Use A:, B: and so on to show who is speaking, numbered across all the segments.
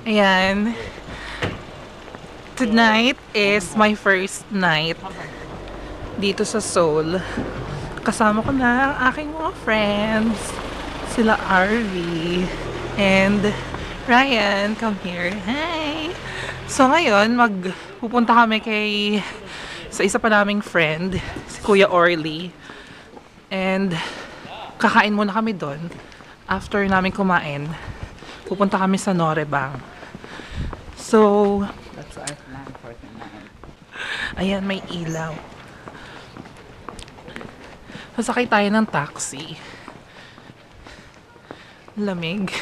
A: Ayan. Tonight is my first night dito sa Seoul. Kasama ko na ang aking mga friends. Sila RV and Ryan. Come here. Hi! So ngayon, pupunta kami sa isa pa naming friend, si Kuya Orly. And kakain muna kami doon. After namin kumain, pupunta kami sa Norebang. So,
B: That's our plan for tonight.
A: ayan, may ilaw. Sasakay tayo ng taxi. Lamig.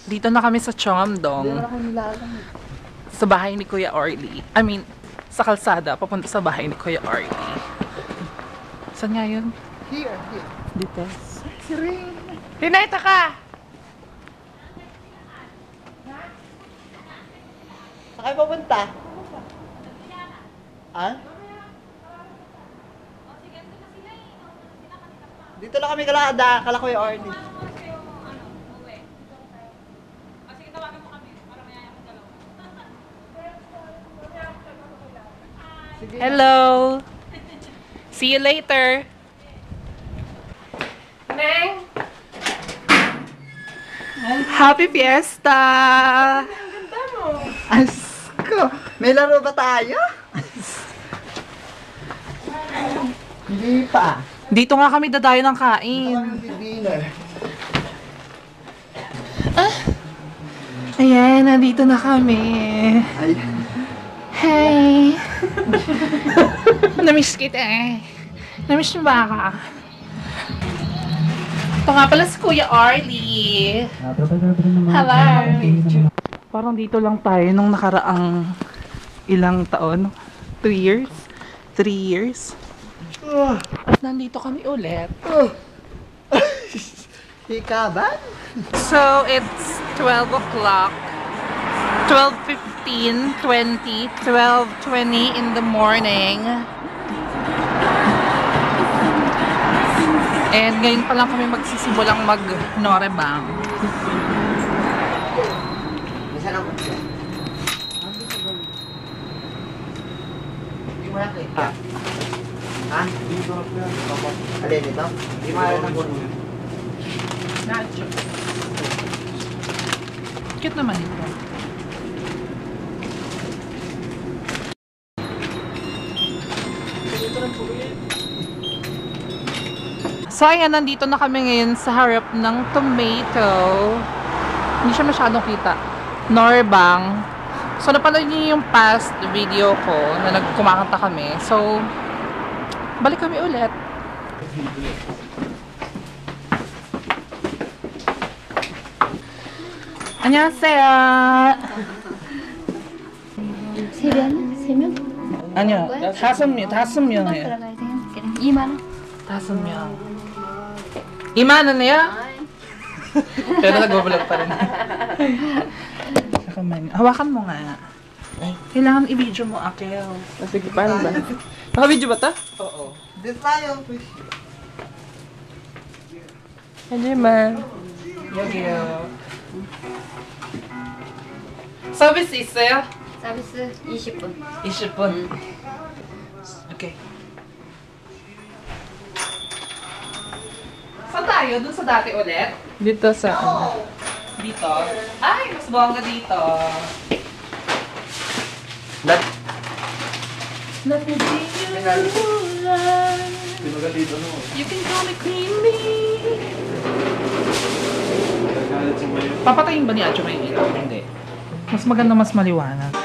A: Dito na kami sa Cheongdong. Sa bahay ni Kuya Orly. I mean, sa kalsada, papunta sa bahay ni Kuya Orly. Saan nga yun?
B: Here.
A: Dito.
B: Si Ring.
A: Hinayta ka!
B: Saan kayo pupunta? Ah? Dito lang kami kala Kuya Orly.
A: Hello! See you later! Neng! Happy Fiesta!
B: Ang ganda mo! Asko! May laro ba tayo? Hindi pa.
A: Dito nga kami dadayo ng kain.
B: Dinner.
A: Ayan, nandito na kami.
B: Ay.
A: Hey! Namiss kita eh. Namiss mo ba ka? Ito nga pala si Kuya Orly. Hello! Parang dito lang tayo nung nakaraang ilang taon. 2 years? 3 years? At nandito kami ulit.
B: Hikaban?
A: So, it's 12 o'clock. 12:15, 20, 12:20 in the morning. And ngayon pa lang kami magsisimulang mag-Norebang.
B: Nasaan ang kutsa? Hindi mo nakita. Ha? Alin ito? Hindi mo alam ang kutsa.
A: Nacho. Cute naman ito. So ayan, nandito na kami ngayon sa harap ng Tomato. Hindi siya masyadong kita. Norebang. So napanood niyo yung past video ko na nagkumakanta kami. So, balik kami ulit. 안녕하세요.
C: 세 명?
A: 아니요, 5명이에요.
C: 들어가야 돼요. 그냥 2만 원.
A: 5명. 2만 원이요? Pero nagbablog pa rin. Hawakan mo nga. Kailangan i-video mo, Akel.
D: Sige, paano ba? Naka-video ba ito?
A: Oo.
B: Dito tayo.
D: Hajiman.
A: 여기요. 서비스 있어요?
C: 서비스 20분.
A: 20분. 오케이. Saan tayo? Dun sa dati ulit?
D: Dito sa ano?
A: Dito? Ay, mas bongga dito. Let me be you, love. You can call me creamy. Papatayin ba ni Acho may ilaw? Hindi. Mas maganda, mas maliwanag.